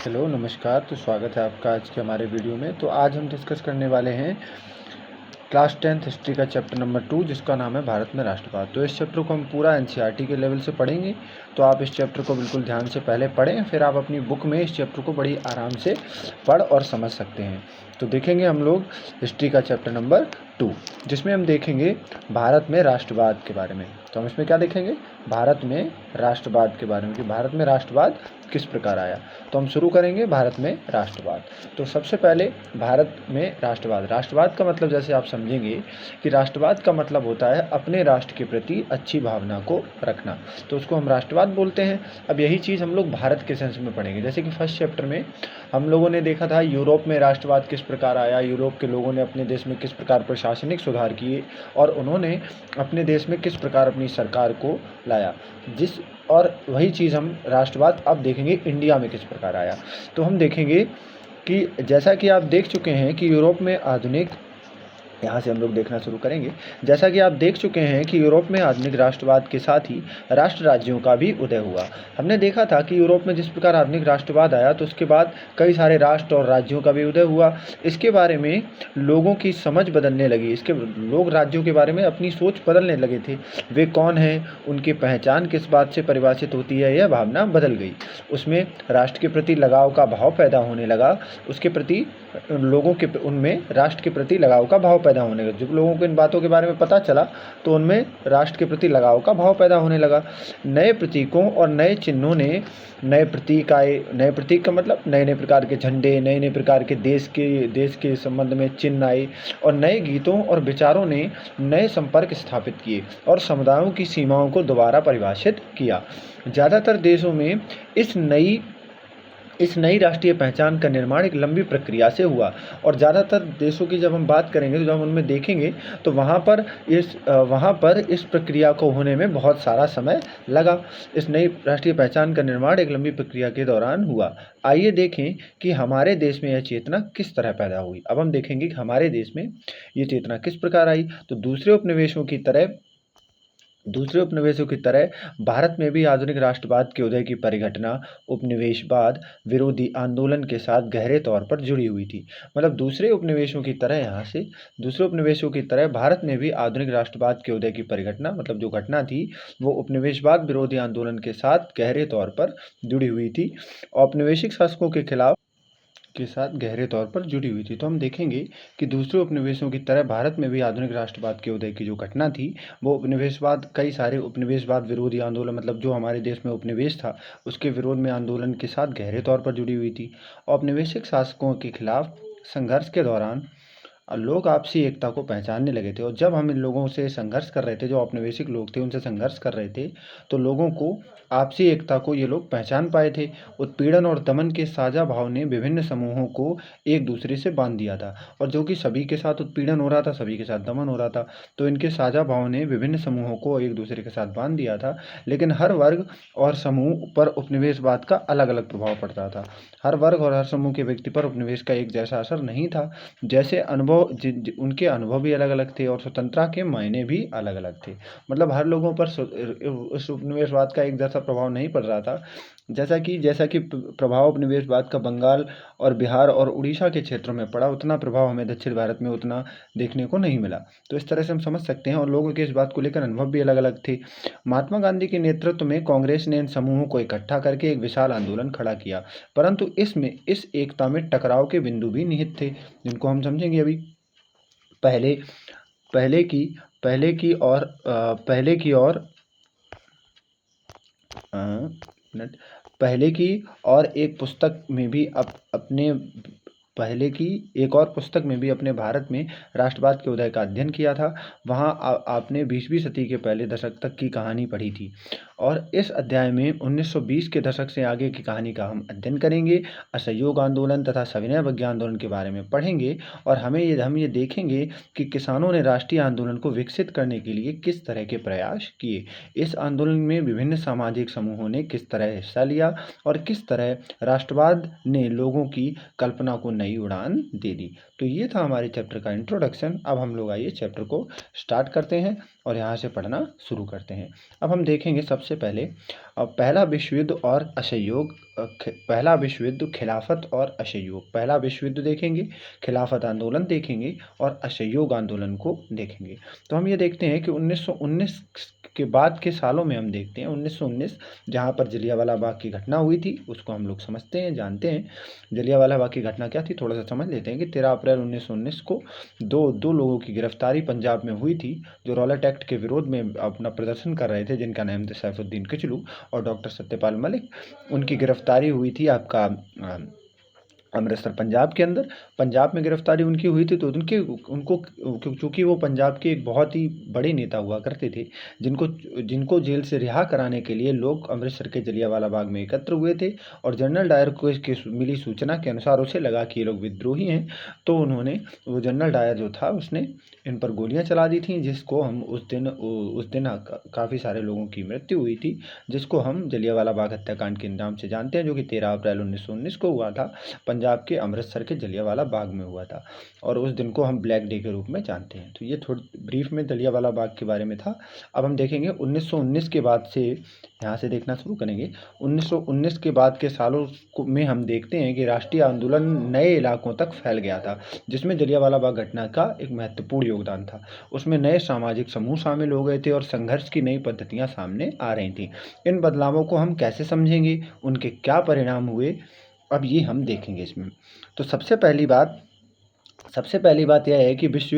Hello नमस्कार। तो स्वागत है आपका आज के हमारे वीडियो में। तो आज हम डिस्कस करने वाले हैं क्लास 10th हिस्ट्री का चैप्टर नंबर 2 जिसका नाम है भारत में राष्ट्रवाद। तो इस चैप्टर को हम पूरा एनसीईआरटी के लेवल से पढ़ेंगे। तो आप इस चैप्टर को बिल्कुल ध्यान से पहले पढ़ें, फिर आप अपनी बुक में इस चैप्टर को बड़ी आराम से पढ़ और समझ सकते हैं। तो देखेंगे हम लोग हिस्ट्री का चैप्टर नंबर 2 जिसमें हम देखेंगे भारत में राष्ट्रवाद के बारे में। तो हम इसमें क्या देखेंगे? भारत में राष्ट्रवाद के बारे में, कि भारत में राष्ट्रवाद किस प्रकार आया। तो हम शुरू करेंगे भारत में राष्ट्रवाद। तो सबसे पहले भारत में राष्ट्रवाद। राष्ट्रवाद का मतलब जैसे आप समझेंगे कि राष्ट्रवाद का मतलब होता है अपने राष्ट्र के प्रति अच्छी भावना को रखना, तो उसको हम राष्ट्रवाद बोलते हैं। अब यही चीज़ हम लोग भारत के सेंस में पढ़ेंगे। जैसे कि फर्स्ट चैप्टर में हम लोगों ने देखा था यूरोप में राष्ट्रवाद किस प्रकार आया, यूरोप के लोगों ने अपने देश में किस प्रकार प्रशासनिक सुधार किए और उन्होंने अपने देश में किस प्रकार अपनी सरकार को लाया। और वही चीज़ हम राष्ट्रवाद अब देखेंगे इंडिया में किस प्रकार आया। तो हम देखेंगे कि जैसा कि आप देख चुके हैं कि यूरोप में आधुनिक, यहाँ से हम लोग देखना शुरू करेंगे। जैसा कि आप देख चुके हैं कि यूरोप में आधुनिक राष्ट्रवाद के साथ ही राष्ट्र राज्यों का भी उदय हुआ। हमने देखा था कि यूरोप में जिस प्रकार आधुनिक राष्ट्रवाद आया तो उसके बाद कई सारे राष्ट्र और राज्यों का भी उदय हुआ। इसके बारे में लोगों की समझ बदलने लगी, इसके लोग राज्यों के बारे में अपनी सोच बदलने लगे थे। वे कौन हैं, उनकी पहचान किस बात से परिभाषित होती है, यह भावना बदल गई। उसमें राष्ट्र के प्रति लगाव का भाव पैदा होने लगा, उसके प्रति लोगों के उनमें राष्ट्र के प्रति लगाव का भाव पैदा होने लगा। जब लोगों को इन बातों के बारे में पता चला तो उनमें राष्ट्र के प्रति लगाव का भाव पैदा होने लगा। नए प्रतीकों और नए चिन्हों ने, नए प्रतीक आए। नए प्रतीक का मतलब नए नए प्रकार के झंडे, नए नए प्रकार के देश के संबंध में चिन्ह आए और नए गीतों और विचारों ने नए संपर्क स्थापित किए और समुदायों की सीमाओं को दोबारा परिभाषित किया। ज़्यादातर देशों में इस नई राष्ट्रीय पहचान का निर्माण एक लंबी प्रक्रिया से हुआ और ज़्यादातर देशों की जब हम बात करेंगे तो जब हम उनमें देखेंगे तो वहाँ पर इस प्रक्रिया को होने में बहुत सारा समय लगा। इस नई राष्ट्रीय पहचान का निर्माण एक लंबी प्रक्रिया के दौरान हुआ। आइए देखें कि हमारे देश में यह चेतना किस तरह पैदा हुई। अब हम देखेंगे कि हमारे देश में ये चेतना किस प्रकार आई। तो दूसरे उपनिवेशों की तरह भारत में भी आधुनिक राष्ट्रवाद के उदय की परिघटना उपनिवेशवाद विरोधी आंदोलन के साथ गहरे तौर पर जुड़ी हुई थी। मतलब दूसरे उपनिवेशों की तरह भारत में भी आधुनिक राष्ट्रवाद के उदय की परिघटना, मतलब जो घटना थी वो उपनिवेशवाद विरोधी आंदोलन के साथ गहरे तौर पर जुड़ी हुई थी, औपनिवेशिक शासकों के साथ गहरे तौर पर जुड़ी हुई थी। तो हम देखेंगे कि दूसरे उपनिवेशों की तरह भारत में भी आधुनिक राष्ट्रवाद के उदय की जो घटना थी वो कई सारे उपनिवेशवाद विरोधी आंदोलन, मतलब जो हमारे देश में उपनिवेश था उसके विरोध में आंदोलन के साथ गहरे तौर पर जुड़ी हुई थी। औपनिवेशिक शासकों के खिलाफ संघर्ष के दौरान लोग आपसी एकता को पहचानने लगे थे और जब हम इन लोगों से संघर्ष कर रहे थे, जो औपनिवेशिक लोग थे उनसे संघर्ष कर रहे थे, तो लोगों को आपसी एकता को ये लोग पहचान पाए थे। उत्पीड़न और दमन के साझा भाव ने विभिन्न समूहों को एक दूसरे से बांध दिया था और जो कि सभी के साथ उत्पीड़न हो रहा था, सभी के साथ दमन हो रहा था, तो इनके साझा भाव ने विभिन्न समूहों को एक दूसरे के साथ बांध दिया था। लेकिन हर वर्ग और समूह पर उपनिवेशवाद का अलग अलग प्रभाव पड़ता था। हर वर्ग और हर समूह के व्यक्ति पर उपनिवेश का एक जैसा असर नहीं था। जैसे उनके अनुभव भी अलग अलग थे और स्वतंत्रता के मायने भी अलग अलग थे। मतलब हर लोगों पर उस उपनिवेशवाद का एक जैसा प्रभाव नहीं पड़ रहा था। जैसा कि प्रभाव उपनिवेशवाद का बंगाल और बिहार और उड़ीसा के क्षेत्रों में पड़ा, उतना प्रभाव हमें दक्षिण भारत में उतना देखने को नहीं मिला। तो इस तरह से हम समझ सकते हैं और लोगों के इस बात को लेकर अनुभव भी अलग अलग थे। महात्मा गांधी के नेतृत्व में कांग्रेस ने इन समूहों को इकट्ठा करके एक विशाल आंदोलन खड़ा किया, परंतु इस एकता में टकराव के बिंदु भी निहित थे, जिनको हम समझेंगे अभी। पहले पहले की पहले की और पहले की और मिनट पहले की और एक पुस्तक में भी अपने पहले की एक और पुस्तक में भी अपने भारत में राष्ट्रवाद के उदय का अध्ययन किया था। वहाँ आपने 20वीं सदी के पहले दशक तक की कहानी पढ़ी थी और इस अध्याय में 1920 के दशक से आगे की कहानी का हम अध्ययन करेंगे। असहयोग आंदोलन तथा सविनय अवज्ञा आंदोलन के बारे में पढ़ेंगे और हम ये देखेंगे कि किसानों ने राष्ट्रीय आंदोलन को विकसित करने के लिए किस तरह के प्रयास किए। इस आंदोलन में विभिन्न सामाजिक समूहों ने किस तरह हिस्सा लिया और किस तरह राष्ट्रवाद ने लोगों की कल्पना को नई उड़ान दे दी। तो ये था हमारे चैप्टर का इंट्रोडक्शन। अब हम लोग आइए चैप्टर को स्टार्ट करते हैं और यहाँ से पढ़ना शुरू करते हैं। अब हम देखेंगे सबसे पहले पहला विश्व युद्ध और असहयोग, पहला विश्व युद्ध खिलाफत और असहयोग। पहला विश्व युद्ध देखेंगे, खिलाफत आंदोलन देखेंगे और असहयोग आंदोलन को देखेंगे। तो हम ये देखते हैं कि 1919 के बाद के सालों में हम देखते हैं 1919 जहाँ पर जलियांवाला बाग की घटना हुई थी, उसको हम लोग समझते हैं, जानते हैं। जलियांवाला बाग की घटना क्या थी, थोड़ा सा समझ लेते हैं कि 13 अप्रैल 1919 को दो लोगों की गिरफ्तारी पंजाब में हुई थी, जो रॉलेट एक्ट के विरोध में अपना प्रदर्शन कर रहे थे, जिनका नाम था सैफुद्दीन किचलू और डॉक्टर सत्यपाल मलिक। उनकी गिरफ्तारी हुई थी आपका अमृतसर पंजाब के अंदर। पंजाब में गिरफ्तारी उनकी हुई थी, तो उनको चूँकि वो पंजाब के एक बहुत ही बड़े नेता हुआ करते थे, जिनको जेल से रिहा कराने के लिए लोग अमृतसर के जलियांवाला बाग में एकत्र हुए थे। और जनरल डायर को इसकी मिली सूचना के अनुसार उसे लगा कि ये लोग विद्रोही हैं, तो वो जनरल डायर जो था उसने इन पर गोलियां चला दी थी, जिसको हम उस दिन काफ़ी सारे लोगों की मृत्यु हुई थी, जिसको हम जलियांवाला बाग हत्याकांड के नाम से जानते हैं, जो कि 13 अप्रैल 1919 को हुआ था, पंजाब के अमृतसर के जलियांवाला बाग में हुआ था। और उस दिन को हम ब्लैक डे के रूप में जानते हैं। तो ये थोड़ी ब्रीफ में जलियांवाला बाग के बारे में था। अब हम देखेंगे 1919 के बाद से, यहाँ से देखना शुरू करेंगे। 1919 के बाद के सालों में हम देखते हैं कि राष्ट्रीय आंदोलन नए इलाकों तक फैल गया था, जिसमें जलियांवाला बाग घटना का एक महत्वपूर्ण योगदान था। उसमें नए सामाजिक समूह शामिल हो गए थे और संघर्ष की नई पद्धतियाँ सामने आ रही थी। इन बदलावों को हम कैसे समझेंगे, उनके क्या परिणाम हुए, अब ये हम देखेंगे इसमें। तो सबसे पहली बात यह है कि विश्व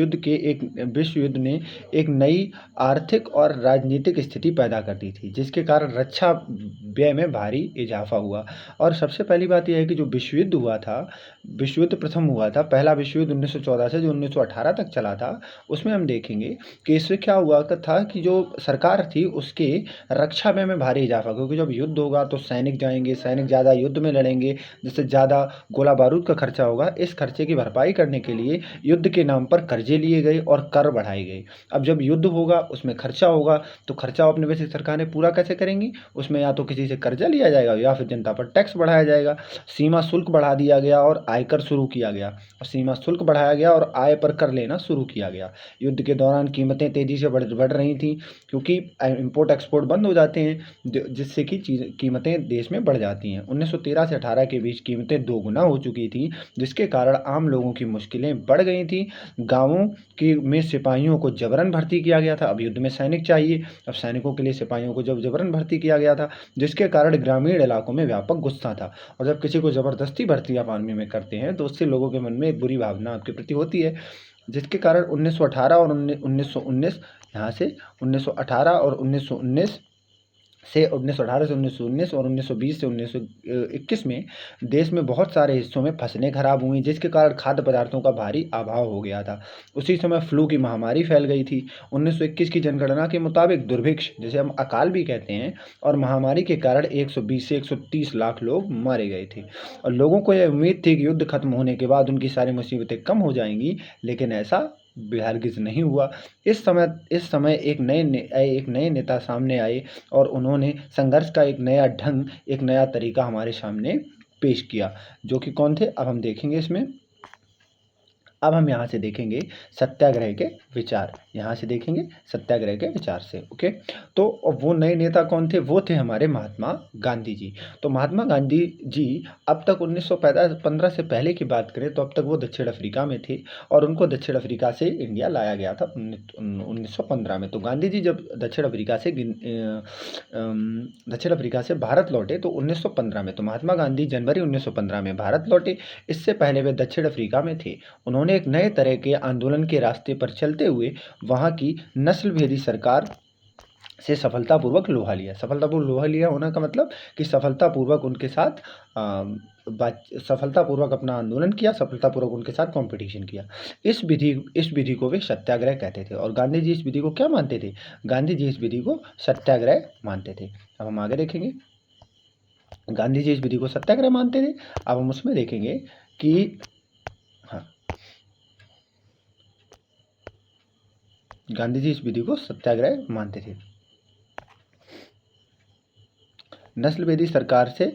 युद्ध ने एक नई आर्थिक और राजनीतिक स्थिति पैदा कर दी थी, जिसके कारण रक्षा व्यय में भारी इजाफा हुआ। और सबसे पहली बात यह है कि जो विश्व युद्ध प्रथम हुआ था, पहला विश्व युद्ध 1914 से जो 1918 तक चला था, उसमें हम देखेंगे कि इससे क्या हुआ था कि जो सरकार थी उसके रक्षा व्यय में भारी इजाफा, क्योंकि जब युद्ध होगा तो सैनिक जाएंगे, सैनिक ज़्यादा युद्ध में लड़ेंगे, जिससे ज़्यादा गोला बारूद का खर्चा होगा। इस खर्चे की भरपाई करने के लिए युद्ध के नाम पर कर्जे लिए गए और कर बढ़ाए गए। अब जब युद्ध होगा उसमें खर्चा होगा, तो खर्चा अपने वैसे सरकारें पूरा कैसे करेंगी, उसमें या तो किसी से कर्जा लिया जाएगा या फिर जनता पर टैक्स बढ़ाया जाएगा। सीमा शुल्क बढ़ा दिया गया और आयकर शुरू किया गया, और सीमा शुल्क बढ़ाया गया और आय पर कर लेना शुरू किया गया। युद्ध के दौरान कीमतें तेजी से बढ़ रही थी, क्योंकि इंपोर्ट एक्सपोर्ट बंद हो जाते हैं, जिससे कि कीमतें देश में बढ़ जाती हैं। 1913 से 18 के बीच कीमतें दोगुना हो चुकी थी, जिसके कारण आम लोगों की मुश्किलें बढ़ गई थी। गाँवों में सिपाहियों को जबरन भर्ती किया गया था। अब युद्ध में सैनिक चाहिए, अब सैनिकों के लिए सिपाहियों को जबरन भर्ती किया गया था, जिसके कारण ग्रामीण इलाकों में व्यापक गुस्सा था। और जब किसी को ज़बरदस्ती भर्ती आप आर्मी में करते हैं, तो उससे लोगों के मन में एक बुरी भावना आपके प्रति होती है, जिसके कारण 1918 और 1919 यहाँ से 1918 और 1919 से 1918 से 1919 और 1920 से 1921 में देश में बहुत सारे हिस्सों में फसलें खराब हुई, जिसके कारण खाद्य पदार्थों का भारी अभाव हो गया था। उसी समय फ्लू की महामारी फैल गई थी। 1921 की जनगणना के मुताबिक दुर्भिक्ष, जिसे हम अकाल भी कहते हैं, और महामारी के कारण 120 से 130 लाख लोग मारे गए थे। और लोगों को यह उम्मीद थी कि युद्ध खत्म होने के बाद उनकी सारी मुसीबतें कम हो जाएंगी, लेकिन ऐसा हरगिज़ नहीं हुआ। इस समय एक नए नेता सामने आए और उन्होंने संघर्ष का एक नया ढंग, एक नया तरीका हमारे सामने पेश किया, जो कि कौन थे, अब हम देखेंगे इसमें। अब हम यहाँ से देखेंगे सत्याग्रह के विचार, यहाँ से देखेंगे सत्याग्रह के विचार से। ओके, तो वो नए नेता कौन थे, वो थे हमारे महात्मा गांधी जी। तो महात्मा गांधी जी अब तक 1915 से पहले की बात करें तो अब तक वो दक्षिण अफ्रीका में थे, और उनको दक्षिण अफ्रीका से इंडिया लाया गया था 1915 में। तो गांधी जी जब दक्षिण अफ्रीका से भारत लौटे तो 1915 में, तो महात्मा गांधी जनवरी 1915 में भारत लौटे। इससे पहले वे दक्षिण अफ्रीका में थे। उन्होंने एक नए तरह के आंदोलन के रास्ते पर चलते हुए वहाँ की नस्लभेदी सरकार से सफलतापूर्वक लोहा लिया होना का मतलब कि सफलतापूर्वक अपना आंदोलन किया, सफलतापूर्वक उनके साथ कंपटीशन किया। इस विधि को वे सत्याग्रह कहते थे। और गांधी जी इस विधि को क्या मानते थे, गांधी जी इस विधि को सत्याग्रह मानते थे। अब हम आगे देखेंगे, गांधी जी इस विधि को सत्याग्रह मानते थे। अब हम उसमें देखेंगे कि गांधी जी इस विधि को सत्याग्रह मानते थे। नस्लभेदी सरकार से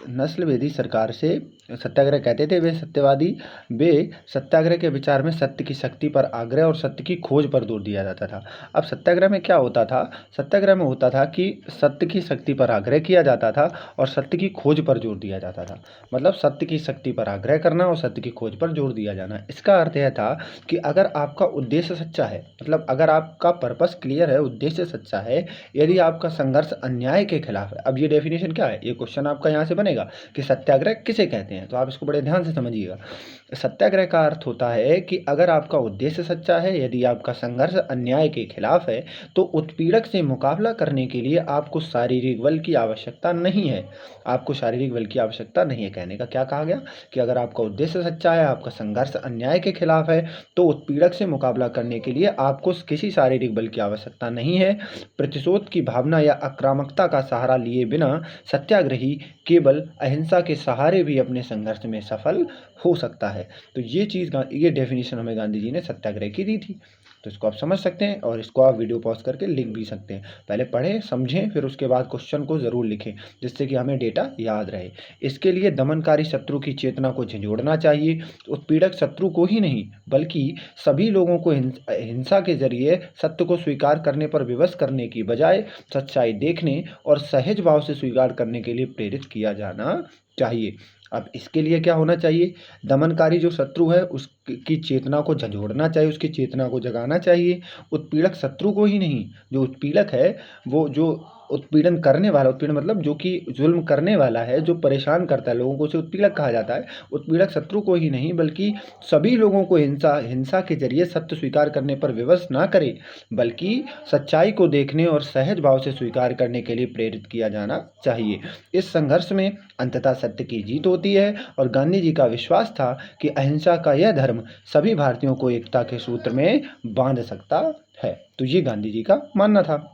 नस्लभेदी सरकार से सत्याग्रह कहते थे। वे सत्याग्रह के विचार में सत्य की शक्ति पर आग्रह और सत्य की खोज पर जोर दिया जाता था। अब सत्याग्रह में क्या होता था? सत्याग्रह में होता था कि सत्य की शक्ति पर आग्रह किया जाता था और सत्य की खोज पर जोर दिया जाता था। मतलब सत्य की शक्ति पर आग्रह करना और सत्य की खोज पर जोर दिया जाना। इसका अर्थ यह था कि अगर आपका उद्देश्य सच्चा है, मतलब अगर आपका पर्पस क्लियर है, उद्देश्य सच्चा है, यदि आपका संघर्ष अन्याय के खिलाफ है। अब ये डेफिनेशन क्या है? ये क्वेश्चन आपका यहाँ से बनेगा कि सत्याग्रह किसे कहते हैं, तो आप इसको बड़े ध्यान से समझिएगा। सत्याग्रह का अर्थ होता है कि अगर आपका उद्देश्य सच्चा है, यदि आपका संघर्ष अन्याय के खिलाफ है, तो उत्पीड़क से मुकाबला करने के लिए आपको शारीरिक बल की आवश्यकता नहीं है। आपको शारीरिक बल की आवश्यकता नहीं है। कहने का क्या कहा गया कि अगर आपका उद्देश्य सच्चा है, आपका संघर्ष अन्याय के खिलाफ है, तो उत्पीड़क से मुकाबला करने के लिए आपको किसी शारीरिक बल की आवश्यकता नहीं है। प्रतिशोध की भावना या आक्रामकता का सहारा लिए बिना सत्याग्रही केवल अहिंसा के सहारे भी अपने संघर्ष में सफल हो सकता है। तो ये डेफिनेशन हमें गांधी जी ने सत्याग्रह की दी थी। तो इसको आप समझ सकते हैं और इसको आप वीडियो पॉज करके लिख भी सकते हैं। पहले पढ़ें, समझें, फिर उसके बाद क्वेश्चन को ज़रूर लिखें, जिससे कि हमें डेटा याद रहे। इसके लिए दमनकारी शत्रु की चेतना को झंझोड़ना चाहिए। उत्पीड़क शत्रु को ही नहीं, बल्कि सभी लोगों को हिंसा के जरिए सत्य को स्वीकार करने पर विवश करने की बजाय सच्चाई देखने और सहज भाव से स्वीकार करने के लिए प्रेरित किया जाना चाहिए। अब इसके लिए क्या होना चाहिए? दमनकारी जो शत्रु है उसकी चेतना को झंझोड़ना चाहिए, उसकी चेतना को जगाना चाहिए। उत्पीड़क शत्रु को ही नहीं, जो उत्पीड़क है, वो जो उत्पीड़न करने वाला, उत्पीड़न मतलब जो कि जुल्म करने वाला है, जो परेशान करता है लोगों को, उसे उत्पीड़क कहा जाता है। उत्पीड़क शत्रु को ही नहीं, बल्कि सभी लोगों को हिंसा के जरिए सत्य स्वीकार करने पर विवश ना करे, बल्कि सच्चाई को देखने और सहज भाव से स्वीकार करने के लिए प्रेरित किया जाना चाहिए। इस संघर्ष में अंततः सत्य की जीत होती है और गांधी जी का विश्वास था कि अहिंसा का यह धर्म सभी भारतीयों को एकता के सूत्र में बांध सकता है। तो ये गांधी जी का मानना था।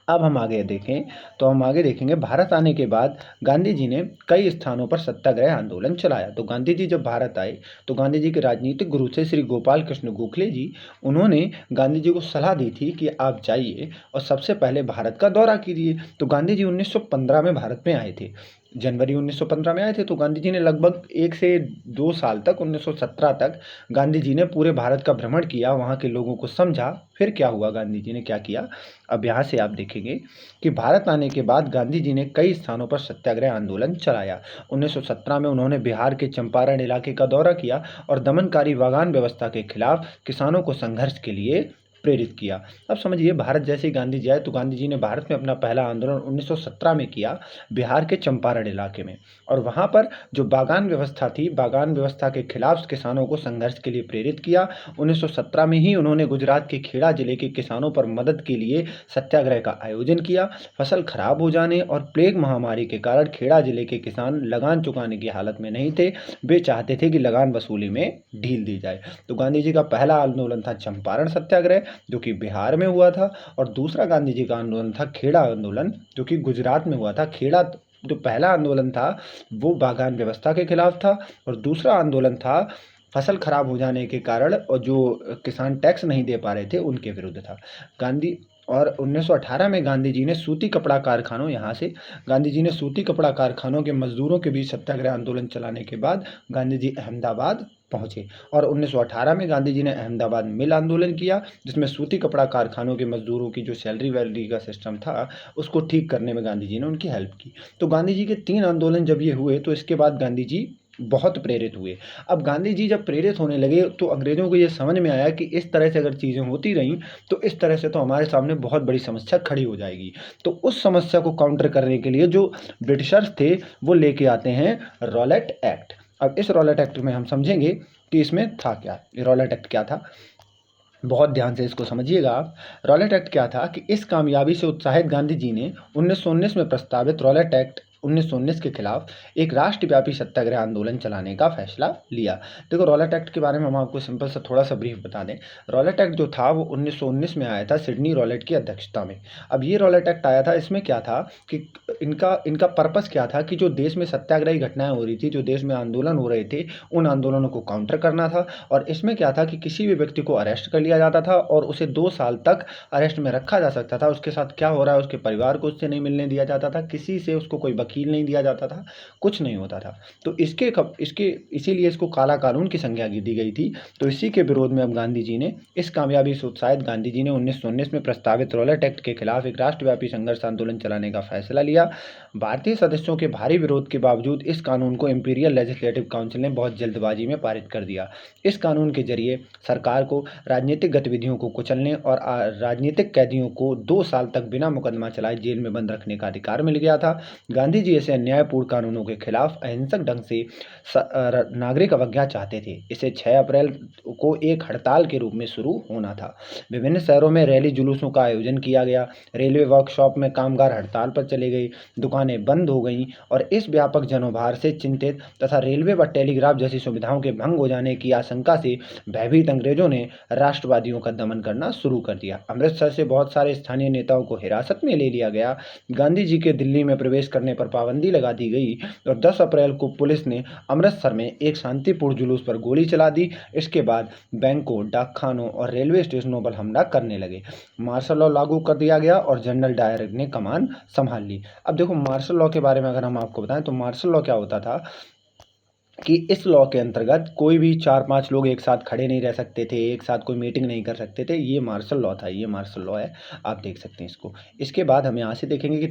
अब हम आगे देखें तो हम आगे देखेंगे भारत आने के बाद गांधी जी ने कई स्थानों पर सत्याग्रह आंदोलन चलाया। तो गांधी जी जब भारत आए तो गांधी जी के राजनीतिक गुरु थे श्री गोपाल कृष्ण गोखले जी। उन्होंने गांधी जी को सलाह दी थी कि आप जाइए और सबसे पहले भारत का दौरा कीजिए। तो गांधी जी 1915 में भारत में आए थे, जनवरी 1915 में आए थे। तो गांधी जी ने लगभग 1 से 2 साल तक, 1917 तक गांधी जी ने पूरे भारत का भ्रमण किया, वहाँ के लोगों को समझा। फिर क्या हुआ, गांधी जी ने क्या किया, अब यहाँ से आप देखेंगे कि भारत आने के बाद गांधी जी ने कई स्थानों पर सत्याग्रह आंदोलन चलाया। 1917 में उन्होंने बिहार के चंपारण इलाके का दौरा किया और दमनकारी बागान व्यवस्था के खिलाफ किसानों को संघर्ष के लिए प्रेरित किया। अब समझिए, भारत जैसे ही गांधी जी आए तो गांधी जी ने भारत में अपना पहला आंदोलन 1917 में किया, बिहार के चंपारण इलाके में। और वहाँ पर जो बागान व्यवस्था थी, बागान व्यवस्था के खिलाफ किसानों को संघर्ष के लिए प्रेरित किया। 1917 में ही उन्होंने गुजरात के खेड़ा जिले के किसानों पर मदद के लिए सत्याग्रह का आयोजन किया। फसल खराब हो जाने और प्लेग महामारी के कारण खेड़ा जिले के किसान लगान चुकाने की हालत में नहीं थे। वे चाहते थे कि लगान वसूली में ढील दी जाए। तो गांधी जी का पहला आंदोलन था चंपारण सत्याग्रह, जो कि बिहार में हुआ था, और दूसरा गांधी जी का आंदोलन था खेड़ा आंदोलन, जो कि गुजरात में हुआ था। खेड़ा जो पहला आंदोलन था वो बागान व्यवस्था के खिलाफ था, और दूसरा आंदोलन था फसल खराब हो जाने के कारण और जो किसान टैक्स नहीं दे पा रहे थे उनके विरुद्ध था। गांधी और 1918 में गांधी जी ने सूती कपड़ा कारखानों, यहाँ से गांधी जी ने सूती कपड़ा कारखानों के मजदूरों के बीच सत्याग्रह आंदोलन चलाने के बाद गांधी जी अहमदाबाद पहुंचे। और 1918 में गांधी जी ने अहमदाबाद मिल आंदोलन किया, जिसमें सूती कपड़ा कारखानों के मजदूरों की जो सैलरी वैलरी का सिस्टम था उसको ठीक करने में गांधी जी ने उनकी हेल्प की। तो गांधी जी के 3 आंदोलन जब ये हुए तो इसके बाद गांधी जी बहुत प्रेरित हुए। अब गांधी जी जब प्रेरित होने लगे तो अंग्रेज़ों को ये समझ में आया कि इस तरह से अगर चीज़ें होती रहीं तो इस तरह से तो हमारे सामने बहुत बड़ी समस्या खड़ी हो जाएगी। तो उस समस्या को काउंटर करने के लिए जो ब्रिटिशर्स थे वो लेके आते हैं रॉलेट एक्ट। अब इस रॉलेट एक्ट में हम समझेंगे कि इसमें था क्या। ये रॉलेट एक्ट क्या था, बहुत ध्यान से इसको समझिएगा आप। रॉलेट एक्ट क्या था कि इस कामयाबी से उत्साहित गांधी जी ने 1919 में प्रस्तावित रॉलेट एक्ट 1919 के खिलाफ एक राष्ट्रव्यापी सत्याग्रह आंदोलन चलाने का फैसला लिया। देखो, रॉलेट एक्ट के बारे में हम आपको सिंपल सा थोड़ा सा ब्रीफ बता दें। रॉलेट एक्ट जो था वो 1919 में आया था, सिडनी रॉलेट की अध्यक्षता में। अब ये रॉलेट एक्ट आया था, इसमें क्या था कि इनका पर्पस क्या था कि जो देश में सत्याग्रही घटनाएं हो रही थी, जो देश में आंदोलन हो रहे थे, उन आंदोलनों को काउंटर करना था। और इसमें क्या था कि किसी भी व्यक्ति को अरेस्ट कर लिया जाता था और उसे 2 साल तक अरेस्ट में रखा जा सकता था। उसके साथ क्या हो रहा है, उसके परिवार को उससे नहीं मिलने दिया जाता था, किसी से उसको कोई वकील नहीं दिया जाता था, कुछ नहीं होता था। तो इसके इसीलिए इसको काला कानून की संज्ञा दी गई थी। तो इसी के विरोध में अब गांधी जी ने, इस कामयाबी से उत्साहित गांधी जी ने 1919 में प्रस्तावित रॉलेट एक्ट के खिलाफ एक राष्ट्रव्यापी संघर्ष आंदोलन चलाने का फैसला लिया। भारतीय सदस्यों के भारी विरोध के बावजूद इस कानून को इंपीरियल लेजिस्लेटिव काउंसिल ने बहुत जल्दबाजी में पारित कर दिया। इस कानून के जरिए सरकार को राजनीतिक गतिविधियों को कुचलने और राजनीतिक कैदियों को 2 साल तक बिना मुकदमा चलाए जेल में बंद रखने का अधिकार मिल गया था। गांधी जी ऐसे अन्यायपूर्ण कानूनों के खिलाफ अहिंसक ढंग से नागरिक अवज्ञा चाहते थे। इसे 6 अप्रैल को एक हड़ताल के रूप में शुरू होना था। विभिन्न शहरों में रैली जुलूसों का आयोजन किया गया। रेलवे वर्कशॉप में कामगार हड़ताल पर चले गए, दुकानें बंद हो गईं और इस व्यापक जनोभार से चिंतित तथा रेलवे व टेलीग्राफ जैसी सुविधाओं के भंग हो जाने की आशंका से भयभीत अंग्रेजों ने राष्ट्रवादियों का दमन करना शुरू कर दिया। अमृतसर से बहुत सारे स्थानीय नेताओं को हिरासत में ले लिया गया। गांधी जी के दिल्ली में प्रवेश करने पर पाबंदी लगा दी गई और 10 अप्रैल को पुलिस ने अमृतसर में एक शांतिपूर्ण जुलूस पर गोली चला दी। इसके बाद बैंकों, डाकखानों और रेलवे स्टेशनों पर हमला करने लगे। मार्शल लॉ लागू कर दिया गया और जनरल डायर ने कमान संभाल ली। अब देखो, मार्शल लॉ के बारे में अगर हम आपको बताएं तो मार्शल लॉ क्या होता था कि इस लॉ के अंतर्गत कोई भी 4-5 लोग एक साथ खड़े नहीं रह सकते थे, एक साथ कोई मीटिंग नहीं कर सकते थे। ये मार्शल लॉ था, ये मार्शल लॉ है, आप देख सकते हैं इसको। इसके बाद हम यहाँ से देखेंगे कि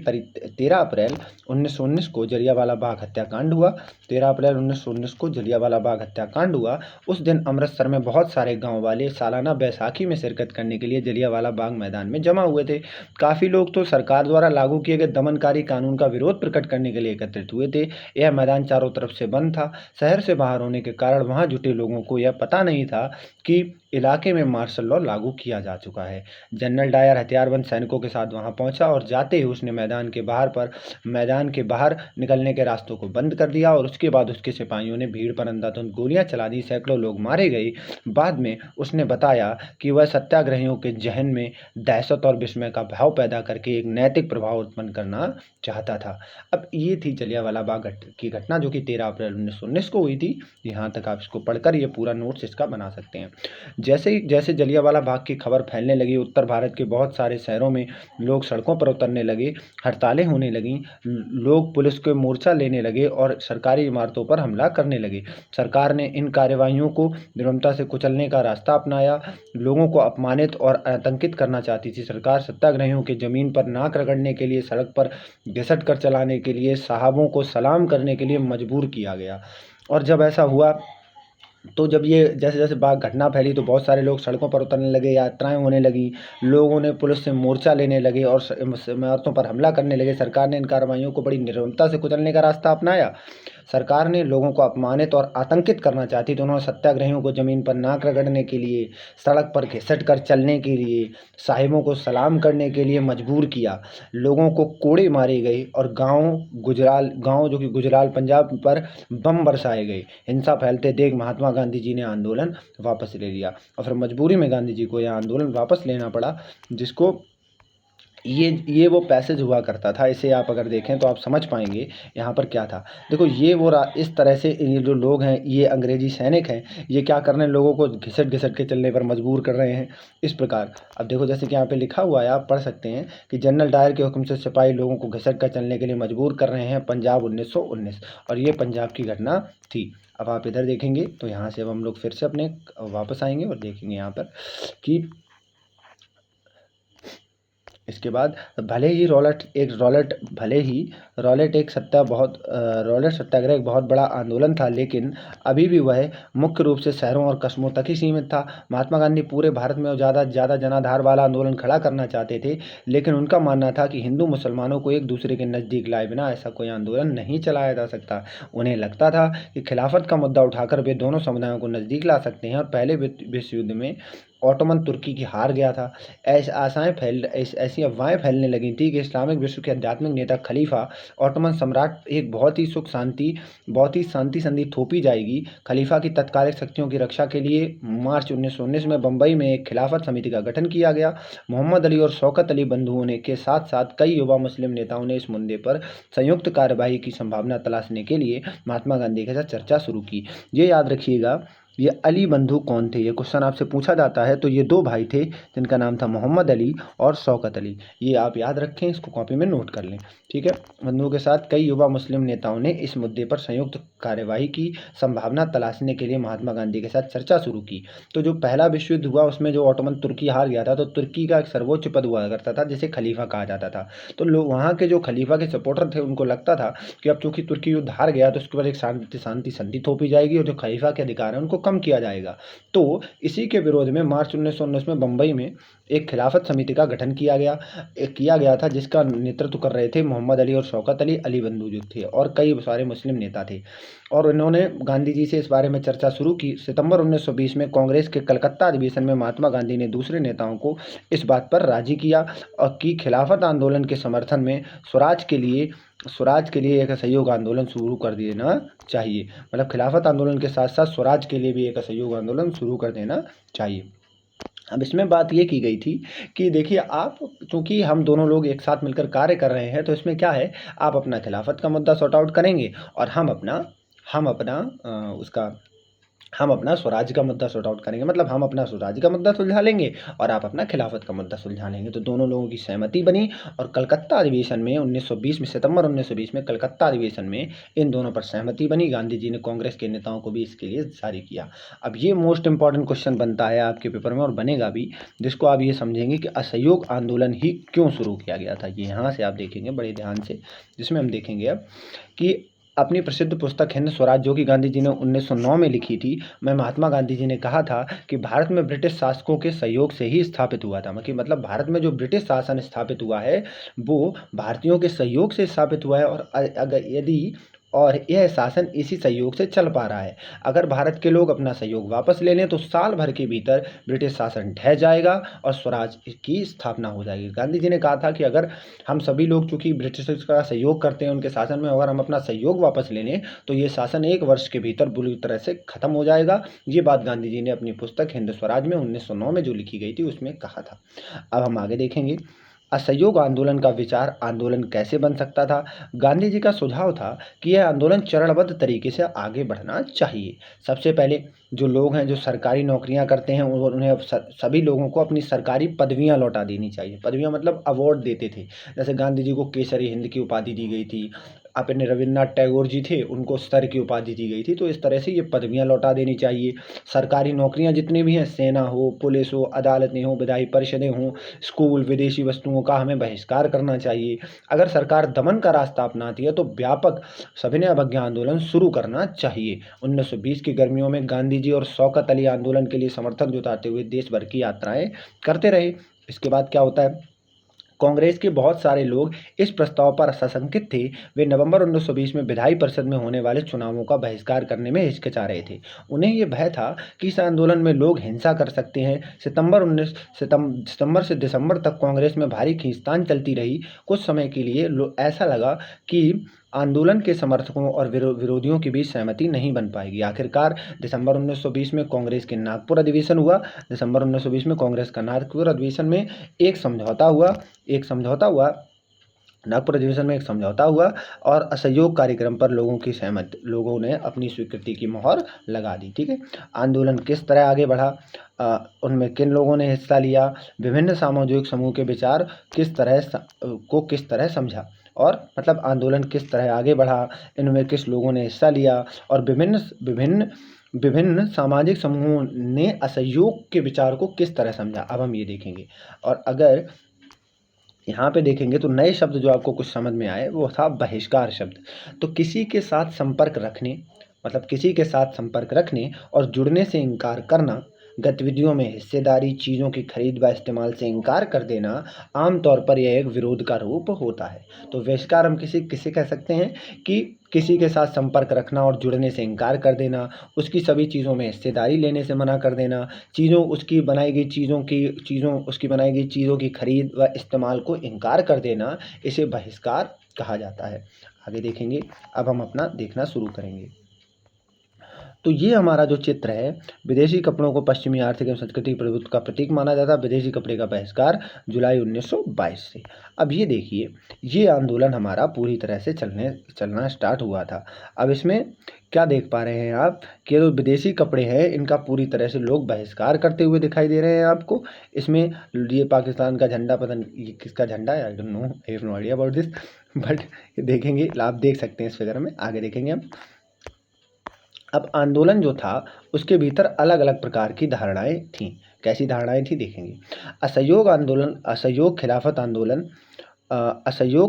13 अप्रैल 1919 को जलियांवाला बाग हत्याकांड हुआ। 13 अप्रैल 1919 को जलियांवाला बाग हत्याकांड हुआ। उस दिन अमृतसर में बहुत सारे गाँव वाले सालाना बैसाखी में शिरकत करने के लिए जलियांवाला बाग मैदान में जमा हुए थे। काफ़ी लोग तो सरकार द्वारा लागू किए गए दमनकारी कानून का विरोध प्रकट करने के लिए एकत्रित हुए थे। यह मैदान चारों तरफ से बंद था। शहर से बाहर होने के कारण वहां जुटे लोगों को यह पता नहीं था कि इलाके में मार्शल लॉ लागू किया जा चुका है। जनरल डायर हथियारबंद सैनिकों के साथ वहां पहुंचा और जाते ही उसने मैदान के बाहर निकलने के रास्तों को बंद कर दिया और उसके बाद उसके सिपाहियों ने भीड़ पर अंधाधुंध गोलियां चला दी। सैकड़ों लोग मारे गए। बाद में उसने बताया कि वह सत्याग्रहियों के जहन में दहशत और विस्मय का भाव पैदा करके एक नैतिक प्रभाव उत्पन्न करना चाहता था। अब ये थी जलियांवाला बाग की घटना, जो कि 13 अप्रैल 1919 को हुई थी। यहाँ तक आप इसको पढ़कर ये पूरा नोट्स इसका बना सकते हैं। जैसे जैसे जलियांवाला बाग की खबर फैलने लगी, उत्तर भारत के बहुत सारे शहरों में लोग सड़कों पर उतरने लगे, हड़तालें होने लगीं, लोग पुलिस के मोर्चा लेने लगे और सरकारी इमारतों पर हमला करने लगे। सरकार ने इन कार्यवाहियों को निर्ममता से कुचलने का रास्ता अपनाया। लोगों को अपमानित और आतंकित करना चाहती थी सरकार। सत्याग्रहियों के जमीन पर नाक रगड़ने के लिए, सड़क पर घिसट कर चलाने के लिए, साहबों को सलाम करने के लिए मजबूर किया गया। और जब ऐसा हुआ तो जब ये जैसे जैसे बाग घटना फैली तो बहुत सारे लोग सड़कों पर उतरने लगे, यात्राएं होने लगी, लोगों ने पुलिस से मोर्चा लेने लगे और इमारतों पर हमला करने लगे। सरकार ने इन कार्रवाइयों को बड़ी निर्ममता से कुचलने का रास्ता अपनाया। सरकार ने लोगों को अपमानित और आतंकित करना चाहती तो उन्होंने सत्याग्रहियों को ज़मीन पर नाक रगड़ने के लिए, सड़क पर घिसट कर चलने के लिए, साहिबों को सलाम करने के लिए मजबूर किया। लोगों को कोड़े मारे गए और गांव जो कि गुजराल पंजाब पर बम बरसाए गए। हिंसा फैलते देख महात्मा गांधी जी ने आंदोलन वापस ले लिया और फिर मजबूरी में गांधी जी को यह आंदोलन वापस लेना पड़ा, जिसको ये वो पैसेज हुआ करता था। इसे आप अगर देखें तो आप समझ पाएंगे यहाँ पर क्या था। देखो, ये वो इस तरह से ये जो लोग हैं, ये अंग्रेजी सैनिक हैं, ये क्या कर रहे हैं, लोगों को घिसट घिसट के चलने पर मजबूर कर रहे हैं इस प्रकार। अब देखो, जैसे कि यहाँ पे लिखा हुआ है, आप पढ़ सकते हैं कि जनरल डायर के हुक्म से सिपाही लोगों को घिसट कर चलने के लिए मजबूर कर रहे हैं। पंजाब 1919, और ये पंजाब की घटना थी। अब आप इधर देखेंगे तो यहाँ से अब हम लोग फिर से अपने वापस आएंगे और देखेंगे यहाँ पर कि इसके बाद भले ही रॉलेट सत्याग्रह एक बहुत बड़ा आंदोलन था, लेकिन अभी भी वह मुख्य रूप से शहरों और कस्बों तक ही सीमित था। महात्मा गांधी पूरे भारत में ज़्यादा जनाधार वाला आंदोलन खड़ा करना चाहते थे, लेकिन उनका मानना था कि हिंदू मुसलमानों को एक दूसरे के नज़दीक लाए बिना ऐसा कोई आंदोलन नहीं चलाया जा सकता। उन्हें लगता था कि खिलाफत का मुद्दा उठाकर वे दोनों समुदायों को नज़दीक ला सकते हैं और पहले विश्व युद्ध में ऑटोमन तुर्की की हार गया था। ऐसी अफवाहें फैलने लगी थी कि इस्लामिक विश्व के आध्यात्मिक नेता खलीफा ऑटोमन सम्राट एक बहुत ही शांति संधि थोपी जाएगी। खलीफा की तत्कालिक शक्तियों की रक्षा के लिए मार्च 1919 में बम्बई में एक खिलाफत समिति का गठन किया गया। मोहम्मद अली और शौकत अली बंधुओं ने के साथ साथ कई युवा मुस्लिम नेताओं ने इस मुद्दे पर संयुक्त कार्यवाही की संभावना तलाशने के लिए महात्मा गांधी के साथ चर्चा शुरू की। ये याद रखिएगा ये अली बंधु कौन थे, ये क्वेश्चन आपसे पूछा जाता है। तो ये दो भाई थे जिनका नाम था मोहम्मद अली और शौकत अली। ये आप याद रखें, इसको कॉपी में नोट कर लें, ठीक है। बंधुओं के साथ कई युवा मुस्लिम नेताओं ने इस मुद्दे पर संयुक्त कार्यवाही की संभावना तलाशने के लिए महात्मा गांधी के साथ चर्चा शुरू की। तो जो पहला विश्व युद्ध हुआ उसमें जो ऑटोमन तुर्की हार गया था, तो तुर्की का एक सर्वोच्च पद हुआ करता था जिसे खलीफा कहा जाता था। तो लोग वहाँ के जो खलीफा के सपोर्टर थे उनको लगता था कि अब चूंकि तुर्की युद्ध हार गया तो उसके बाद एक शांति संधि थोपी जाएगी और जो खलीफा के अधिकार हैं उनको कम किया जाएगा। तो इसी के विरोध में मार्च 1919 में बम्बई में एक खिलाफत समिति का गठन किया गया था, जिसका नेतृत्व कर रहे थे मोहम्मद अली और शौकत अली, अली बंधु जो थे, और कई सारे मुस्लिम नेता थे। और इन्होंने गांधी जी से इस बारे में चर्चा शुरू की। सितंबर 1920 में कांग्रेस के कलकत्ता अधिवेशन में महात्मा गांधी ने दूसरे नेताओं को इस बात पर राजी किया और कि खिलाफत आंदोलन के समर्थन में स्वराज के लिए एक असहयोग आंदोलन शुरू कर देना चाहिए। मतलब खिलाफत आंदोलन के साथ साथ स्वराज के लिए भी एक असहयोग आंदोलन शुरू कर देना चाहिए। अब इसमें बात ये की गई थी कि देखिए आप, चूंकि हम दोनों लोग एक साथ मिलकर कार्य कर रहे हैं, तो इसमें क्या है, आप अपना खिलाफत का मुद्दा सॉर्ट आउट करेंगे और हम अपना स्वराज का मुद्दा सॉर्ट आउट करेंगे। मतलब हम अपना स्वराज का मुद्दा सुलझा लेंगे और आप अपना खिलाफत का मुद्दा सुलझा लेंगे। तो दोनों लोगों की सहमति बनी और कलकत्ता अधिवेशन में 1920 में, सितंबर 1920 में कलकत्ता अधिवेशन में इन दोनों पर सहमति बनी। गांधी जी ने कांग्रेस के नेताओं को भी इसके लिए जारी किया। अब ये मोस्ट इंपॉर्टेंट क्वेश्चन बनता है आपके पेपर में और बनेगा भी, जिसको आप ये समझेंगे कि असहयोग आंदोलन ही क्यों शुरू किया गया था। ये यहाँ से आप देखेंगे बड़े ध्यान से, जिसमें हम देखेंगे अब कि अपनी प्रसिद्ध पुस्तक हिंद स्वराज, जो कि गांधी जी ने 1909 में लिखी थी, में महात्मा गांधी जी ने कहा था कि भारत में ब्रिटिश शासकों के सहयोग से ही स्थापित हुआ था। मतलब भारत में जो ब्रिटिश शासन स्थापित हुआ है वो भारतीयों के सहयोग से स्थापित हुआ है और यह शासन इसी सहयोग से चल पा रहा है। अगर भारत के लोग अपना सहयोग वापस ले लें तो साल भर के भीतर ब्रिटिश शासन ढह जाएगा और स्वराज की स्थापना हो जाएगी। गांधी जी ने कहा था कि अगर हम सभी लोग चूंकि ब्रिटिश का सहयोग करते हैं उनके शासन में, अगर हम अपना सहयोग वापस ले लें तो ये शासन 1 वर्ष के भीतर बुरी तरह से खत्म हो जाएगा। ये बात गांधी जी ने अपनी पुस्तक हिंद स्वराज में 1909 में जो लिखी गई थी उसमें कहा था। अब हम आगे देखेंगे असहयोग आंदोलन का विचार आंदोलन कैसे बन सकता था। गांधी जी का सुझाव था कि यह आंदोलन चरणबद्ध तरीके से आगे बढ़ना चाहिए। सबसे पहले जो लोग हैं जो सरकारी नौकरियां करते हैं उन्हें सभी लोगों को अपनी सरकारी पदवियां लौटा देनी चाहिए। पदवियां मतलब अवार्ड देते थे, जैसे गांधी जी को केसरी हिंद की उपाधि दी गई थी, अपने रविन्द्रनाथ टैगोर जी थे उनको सर की उपाधि दी गई थी। तो इस तरह से ये पदवियां लौटा देनी चाहिए। सरकारी नौकरियां जितनी भी हैं, सेना हो, पुलिस हो, अदालतें हो, विधायी परिषदें हों, स्कूल, विदेशी वस्तुओं का हमें बहिष्कार करना चाहिए। अगर सरकार दमन का रास्ता अपनाती है तो व्यापक सविनय अवज्ञा आंदोलन शुरू करना चाहिए। 1920 की गर्मियों में गांधी जी और शौकत अली आंदोलन के लिए समर्थन जुटाते हुए देश भर की यात्राएं करते रहे। इसके बाद क्या होता है, कांग्रेस के बहुत सारे लोग इस प्रस्ताव पर सशंकित थे। वे नवंबर 1920 में विधायी परिषद में होने वाले चुनावों का बहिष्कार करने में हिचकिचा रहे थे। उन्हें यह भय था कि इस आंदोलन में लोग हिंसा कर सकते हैं। सितंबर से दिसंबर तक कांग्रेस में भारी खींचतान चलती रही। कुछ समय के लिए ऐसा लगा कि आंदोलन के समर्थकों और विरोधियों के बीच सहमति नहीं बन पाएगी। आखिरकार दिसंबर 1920 में कांग्रेस के नागपुर अधिवेशन हुआ। दिसंबर 1920 में कांग्रेस का नागपुर अधिवेशन में एक समझौता हुआ नागपुर अधिवेशन में एक समझौता हुआ और असहयोग कार्यक्रम पर लोगों ने अपनी स्वीकृति की मोहर लगा दी। ठीक है, आंदोलन किस तरह आगे बढ़ा, उनमें किन लोगों ने हिस्सा लिया, विभिन्न सामाजिक समूह के विचार किस तरह समझा, और मतलब आंदोलन किस तरह आगे बढ़ा, इनमें किस लोगों ने हिस्सा लिया और विभिन्न सामाजिक समूहों ने असहयोग के विचार को किस तरह समझा। अब हम ये देखेंगे। और अगर यहाँ पे देखेंगे तो नए शब्द जो आपको कुछ समझ में आए वो था बहिष्कार शब्द। तो किसी के साथ संपर्क रखने और जुड़ने से इनकार करना, गतिविधियों में हिस्सेदारी, चीज़ों की खरीद व इस्तेमाल से इनकार कर देना, आमतौर पर यह एक विरोध का रूप होता है। तो बहिष्कार हम किसे कह सकते हैं कि किसी के साथ संपर्क रखना और जुड़ने से इनकार कर देना, उसकी सभी चीज़ों में हिस्सेदारी लेने से मना कर देना, उसकी बनाई गई चीज़ों की खरीद व इस्तेमाल को इनकार कर देना, इसे बहिष्कार कहा जाता है। आगे देखेंगे। अब हम अपना देखना शुरू करेंगे। तो ये हमारा जो चित्र है, विदेशी कपड़ों को पश्चिमी आर्थिक एवं सांस्कृतिक प्रभुत्व का प्रतीक माना जाता है, विदेशी कपड़े का बहिष्कार जुलाई 1922 से। अब ये देखिए, ये आंदोलन हमारा पूरी तरह से चलना स्टार्ट हुआ था। अब इसमें क्या देख पा रहे हैं आप कि जो विदेशी कपड़े हैं इनका पूरी तरह से लोग बहिष्कार करते हुए दिखाई दे रहे हैं आपको। इसमें ये पाकिस्तान का झंडा, पता नहीं ये किसका झंडा है, I don't know, I have no idea about this, but देखेंगे, आप देख सकते हैं इस फिगर में, आगे देखेंगे हम। अब आंदोलन जो था उसके भीतर अलग अलग प्रकार की धारणाएं थीं। कैसी धारणाएं थी देखेंगे। असहयोग आंदोलन, असहयोग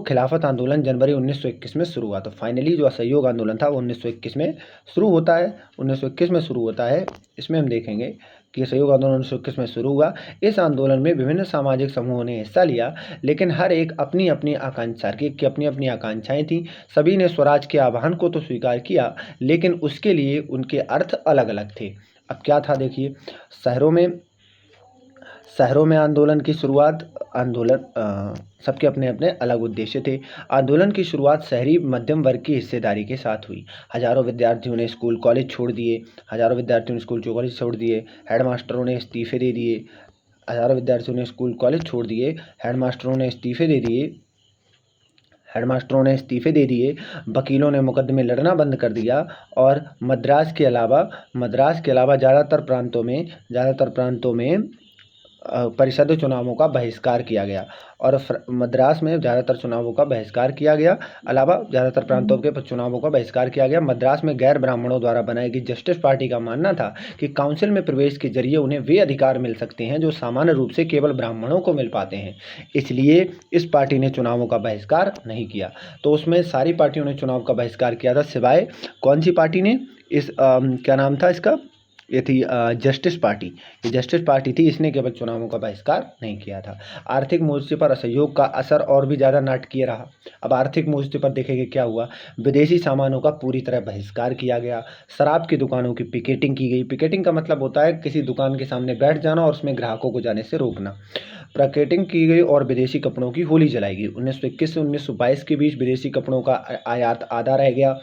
खिलाफत आंदोलन जनवरी 1921 में शुरू हुआ। तो फाइनली जो असहयोग आंदोलन था वो 1921 में शुरू होता है, 1921 में शुरू होता है। इसमें हम देखेंगे कि असहयोग आंदोलन 1921 में शुरू हुआ। इस आंदोलन में विभिन्न सामाजिक समूहों ने हिस्सा लिया, लेकिन हर एक अपनी अपनी आकांक्षा की अपनी अपनी आकांक्षाएं थीं। सभी ने स्वराज के आह्वान को तो स्वीकार किया, लेकिन उसके लिए उनके अर्थ अलग अलग थे। अब क्या था देखिए, शहरों में आंदोलन की शुरुआत, सबके अपने अपने अलग उद्देश्य थे। आंदोलन की शुरुआत शहरी मध्यम वर्ग की हिस्सेदारी के साथ हुई। हजारों विद्यार्थियों ने स्कूल कॉलेज छोड़ दिए, हेडमास्टरों ने इस्तीफे दे दिए, हेडमास्टरों ने इस्तीफे दे दिए, वकीलों ने मुकदमे लड़ना बंद कर दिया, और मद्रास के अलावा ज़्यादातर प्रांतों में परिषद चुनावों का बहिष्कार किया गया, और मद्रास में ज़्यादातर चुनावों का बहिष्कार किया गया, ज़्यादातर प्रांतों के चुनावों का बहिष्कार किया गया। मद्रास में गैर ब्राह्मणों द्वारा बनाई गई जस्टिस पार्टी का मानना था कि काउंसिल में प्रवेश के जरिए उन्हें वे अधिकार मिल सकते हैं जो सामान्य रूप से केवल ब्राह्मणों को मिल पाते हैं, इसलिए इस पार्टी ने चुनावों का बहिष्कार नहीं किया। तो उसमें सारी पार्टियों ने चुनाव का बहिष्कार किया था, सिवाय कौन सी पार्टी ने, क्या नाम था इसका, ये थी जस्टिस पार्टी। ये जस्टिस पार्टी थी, इसने केवल चुनावों का बहिष्कार नहीं किया था। आर्थिक मोर्चे पर असहयोग का असर और भी ज़्यादा नाटकीय रहा। अब आर्थिक मोर्चे पर देखेंगे क्या हुआ। विदेशी सामानों का पूरी तरह बहिष्कार किया गया, शराब की दुकानों की पिकेटिंग की गई। पिकेटिंग का मतलब होता है किसी दुकान के सामने बैठ जाना और उसमें ग्राहकों को जाने से रोकना। पिकेटिंग की गई और विदेशी कपड़ों की होली जलाई गई। 1921 से 1922 के बीच विदेशी कपड़ों का आयात आधा रह गया।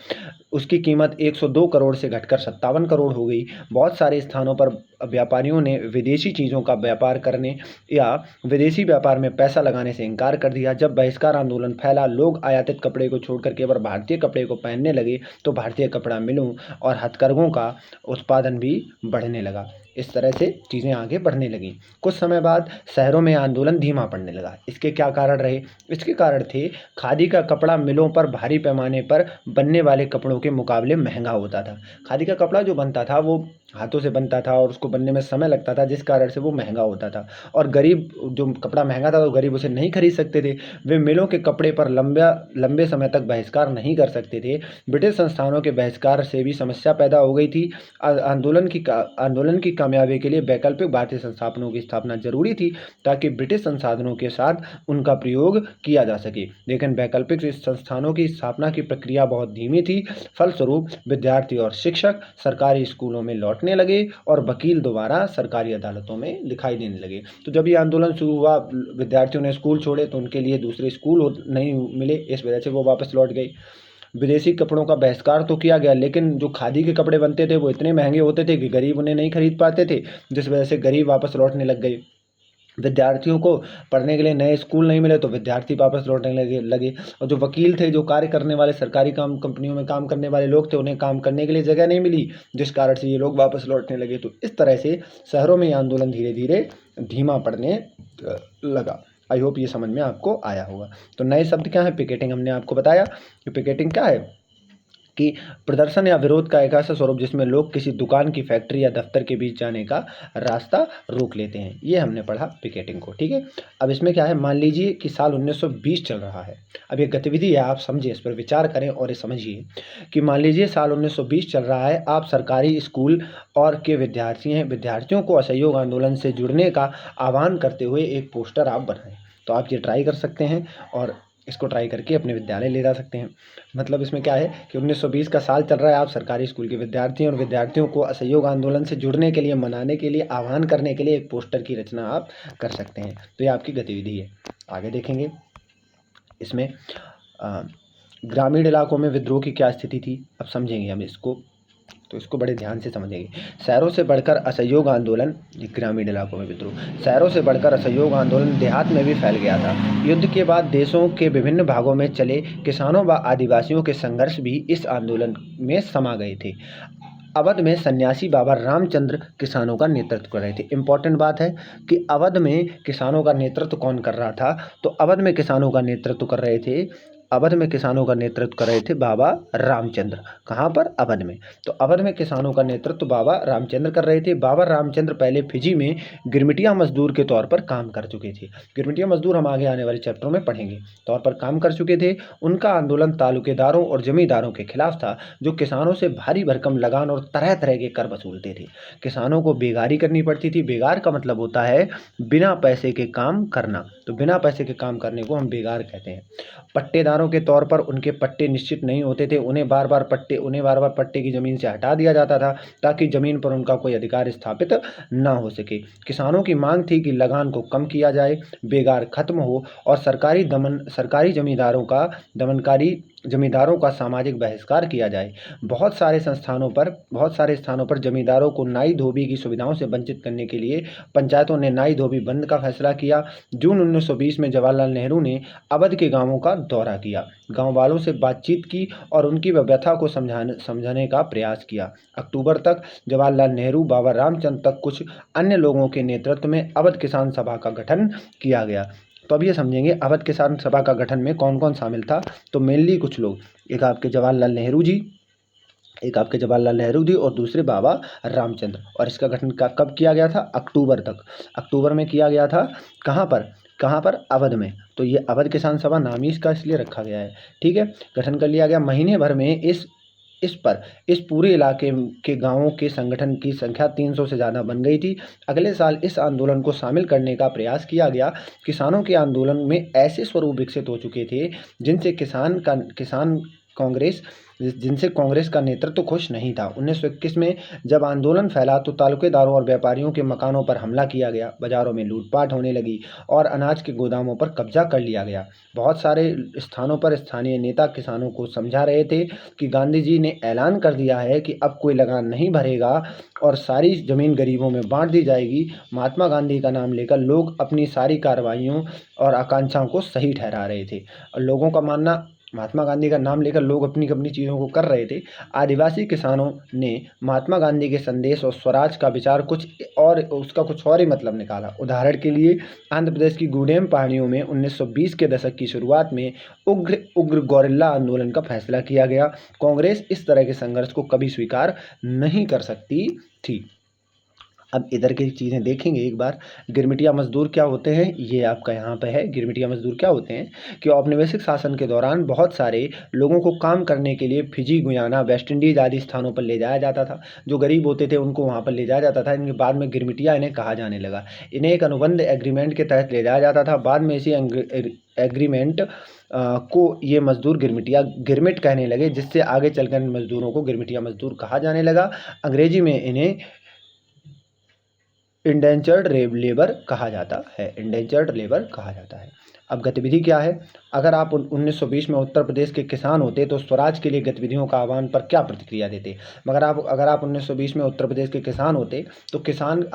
उसकी कीमत 102 करोड़ से घटकर 57 करोड़ हो गई। बहुत सारे स्थानों पर व्यापारियों ने विदेशी चीज़ों का व्यापार करने या विदेशी व्यापार में पैसा लगाने से इनकार कर दिया। जब बहिष्कार आंदोलन फैला, लोग आयातित कपड़े को छोड़कर केवल भारतीय कपड़े को पहनने लगे, तो भारतीय कपड़ा मिलों और हथकरघों का उत्पादन भी बढ़ने लगा। इस तरह से चीज़ें आगे बढ़ने लगीं। कुछ समय बाद शहरों में आंदोलन धीमा पड़ने लगा। इसके क्या कारण रहे? इसके कारण थे, खादी का कपड़ा मिलों पर भारी पैमाने पर बनने वाले कपड़ों के मुकाबले महंगा होता था। खादी का कपड़ा जो बनता था वो हाथों से बनता था और उसको बनने में समय लगता था, जिस कारण से वो महंगा होता था, और गरीब, जो कपड़ा महंगा था तो गरीब उसे नहीं खरीद सकते थे। वे मिलों के कपड़े पर लंबे समय तक बहिष्कार नहीं कर सकते थे। ब्रिटिश संस्थानों के बहिष्कार से भी समस्या पैदा हो गई थी। आंदोलन की कामयाबी के लिए वैकल्पिक भारतीय संस्थानों की स्थापना जरूरी थी, ताकि ब्रिटिश संसाधनों के साथ उनका प्रयोग किया जा सके। लेकिन वैकल्पिक संस्थानों की स्थापना की प्रक्रिया बहुत धीमी थी। फलस्वरूप विद्यार्थी और शिक्षक सरकारी स्कूलों में लौटने लगे और वकील दोबारा सरकारी अदालतों में दिखाई देने लगे। तो जब ये आंदोलन शुरू हुआ, विद्यार्थियों ने स्कूल छोड़े तो उनके लिए दूसरे स्कूल नहीं मिले, इस वजह से वो वापस लौट गए। विदेशी कपड़ों का बहिष्कार तो किया गया, लेकिन जो खादी के कपड़े बनते थे वो इतने महंगे होते थे कि गरीब उन्हें नहीं खरीद पाते थे, जिस वजह से गरीब वापस लौटने लग गए। विद्यार्थियों को पढ़ने के लिए नए स्कूल नहीं मिले तो विद्यार्थी वापस लौटने लगे, और जो वकील थे, जो कार्य करने वाले, सरकारी कंपनियों में काम करने वाले लोग थे, उन्हें काम करने के लिए जगह नहीं मिली, जिस कारण से ये लोग वापस लौटने लगे। तो इस तरह से शहरों में ये आंदोलन धीरे धीरे धीमा पड़ने लगा। आई होप ये समझ में आपको आया होगा। तो नए शब्द क्या है? पिकेटिंग। हमने आपको बताया कि पिकेटिंग क्या है, कि प्रदर्शन या विरोध का एक ऐसा स्वरूप जिसमें लोग किसी दुकान की, फैक्ट्री या दफ्तर के बीच जाने का रास्ता रोक लेते हैं। ये हमने पढ़ा पिकेटिंग को, ठीक है। अब इसमें क्या है, मान लीजिए कि साल 1920 चल रहा है। अब ये गतिविधि है, आप समझिए, इस पर विचार करें और ये समझिए कि मान लीजिए साल 1920 चल रहा है, आप सरकारी स्कूल और के विद्यार्थी हैं। विद्यार्थियों को असहयोग आंदोलन से जुड़ने का आह्वान करते हुए एक पोस्टर आप बनाएं। तो आप ये ट्राई कर सकते हैं और इसको ट्राई करके अपने विद्यालय ले जा सकते हैं। मतलब इसमें क्या है कि 1920 का साल चल रहा है, आप सरकारी स्कूल के विद्यार्थी हैं और विद्यार्थियों को असहयोग आंदोलन से जुड़ने के लिए, मनाने के लिए, आह्वान करने के लिए एक पोस्टर की रचना आप कर सकते हैं। तो ये आपकी गतिविधि है। आगे देखेंगे इसमें ग्रामीण इलाकों में विद्रोह की क्या स्थिति थी, अब समझेंगे हम इसको। तो इसको बड़े ध्यान से समझेंगे। शहरों से बढ़कर असहयोग आंदोलन, ग्रामीण इलाकों में विद्रोह। शहरों से बढ़कर असहयोग आंदोलन देहात में भी फैल गया था। युद्ध के बाद देशों के विभिन्न भागों में चले किसानों व आदिवासियों के संघर्ष भी इस आंदोलन में समा गए थे। अवध में सन्यासी बाबा रामचंद्र किसानों का नेतृत्व कर रहे थे। इंपॉर्टेंट बात है कि अवध में किसानों का नेतृत्व कौन कर रहा था, तो अवध में किसानों का नेतृत्व कर रहे थे, अवध में किसानों का नेतृत्व कर रहे थे बाबा रामचंद्र। कहाँ पर? अवध में। तो अवध में किसानों का नेतृत्व बाबा रामचंद्र कर रहे थे। बाबा रामचंद्र पहले फिजी में गिरमिटिया मजदूर के तौर पर काम कर चुके थे। गिरमिटिया मजदूर हम आगे आने वाले चैप्टरों में पढ़ेंगे, तौर पर काम कर चुके थे। उनका आंदोलन तालुकेदारों और जमींदारों के खिलाफ था, जो किसानों से भारी भरकम लगान और तरह तरह के कर वसूलते थे। किसानों को बेगारी करनी पड़ती थी। बेगार का मतलब होता है बिना पैसे के काम करना, तो बिना पैसे के काम करने को हम बेगार कहते हैं। पट्टेदारों के तौर पर उनके पट्टे निश्चित नहीं होते थे। उन्हें बार बार पट्टे की ज़मीन से हटा दिया जाता था, ताकि ज़मीन पर उनका कोई अधिकार स्थापित ना हो सके। किसानों की मांग थी कि लगान को कम किया जाए, बेगार खत्म हो और सरकारी जमींदारों का सामाजिक बहिष्कार किया जाए। बहुत सारे स्थानों पर जमींदारों को नाई धोबी की सुविधाओं से वंचित करने के लिए पंचायतों ने नाई धोबी बंद का फैसला किया। जून 1920 में जवाहरलाल नेहरू ने अवध के गांवों का दौरा किया, गांव वालों से बातचीत की और उनकी व्यथा को समझाने का प्रयास किया। अक्टूबर तक जवाहरलाल नेहरू, बाबा रामचंद्र तक कुछ अन्य लोगों के नेतृत्व में अवध किसान सभा का गठन किया गया। तो अब ये समझेंगे अवध किसान सभा का गठन में कौन कौन शामिल था। तो मेनली कुछ लोग, एक आपके जवाहरलाल नेहरू जी और दूसरे बाबा रामचंद्र। और इसका गठन कब किया गया था? अक्टूबर तक। अक्टूबर में किया गया था। कहाँ पर? अवध में। तो ये अवध किसान सभा नाम ही इसका इसलिए रखा गया है। ठीक है, गठन कर लिया गया। महीने भर में इस पूरे इलाके के गांवों के संगठन की संख्या 300 से ज़्यादा बन गई थी। अगले साल इस आंदोलन को शामिल करने का प्रयास किया गया। किसानों के आंदोलन में ऐसे स्वरूप विकसित हो चुके थे जिनसे कांग्रेस का नेतृत्व खुश नहीं था। 1921 में जब आंदोलन फैला तो तालुकेदारों और व्यापारियों के मकानों पर हमला किया गया, बाजारों में लूटपाट होने लगी और अनाज के गोदामों पर कब्जा कर लिया गया। बहुत सारे स्थानों पर स्थानीय नेता किसानों को समझा रहे थे कि गांधी जी ने ऐलान कर दिया है कि अब कोई लगान नहीं भरेगा और सारी ज़मीन गरीबों में बांट दी जाएगी। महात्मा गांधी का नाम लेकर लोग अपनी सारी कार्रवाइयों और आकांक्षाओं को सही ठहरा रहे थे। और लोगों का मानना, महात्मा गांधी का नाम लेकर लोग अपनी अपनी चीज़ों को कर रहे थे। आदिवासी किसानों ने महात्मा गांधी के संदेश और स्वराज का विचार कुछ और ही मतलब निकाला। उदाहरण के लिए आंध्र प्रदेश की गूडेम पहाड़ियों में 1920 के दशक की शुरुआत में उग्र गोरिल्ला आंदोलन का फैसला किया गया। कांग्रेस इस तरह के संघर्ष को कभी स्वीकार नहीं कर सकती थी। अब इधर की चीज़ें देखेंगे एक बार। गिरमिटिया मजदूर क्या होते हैं, ये आपका यहाँ पे है। गिरमिटिया मजदूर क्या होते हैं कि औपनिवेशिक शासन के दौरान बहुत सारे लोगों को काम करने के लिए फिजी, गुयाना, वेस्ट इंडीज़ आदि स्थानों पर ले जाया जाता था। जो गरीब होते थे उनको वहाँ पर ले जाया जाता था। इनके बाद में गिरमिटिया इन्हें कहा जाने लगा। इन्हें एक अनुबंध एग्रीमेंट के तहत ले जाया जाता था। बाद में इसी एग्रीमेंट को ये मजदूर गिरमिट कहने लगे, जिससे आगे चलकर इन मजदूरों को गिरमिटिया मजदूर कहा जाने लगा। अंग्रेजी में इन्हें इंडेंचर्ड लेबर कहा जाता है। अब गतिविधि क्या है? अगर आप 1920 में उत्तर प्रदेश के किसान होते तो स्वराज के लिए गतिविधियों का आह्वान पर क्या प्रतिक्रिया देते? अगर आप 1920 में उत्तर प्रदेश के किसान होते तो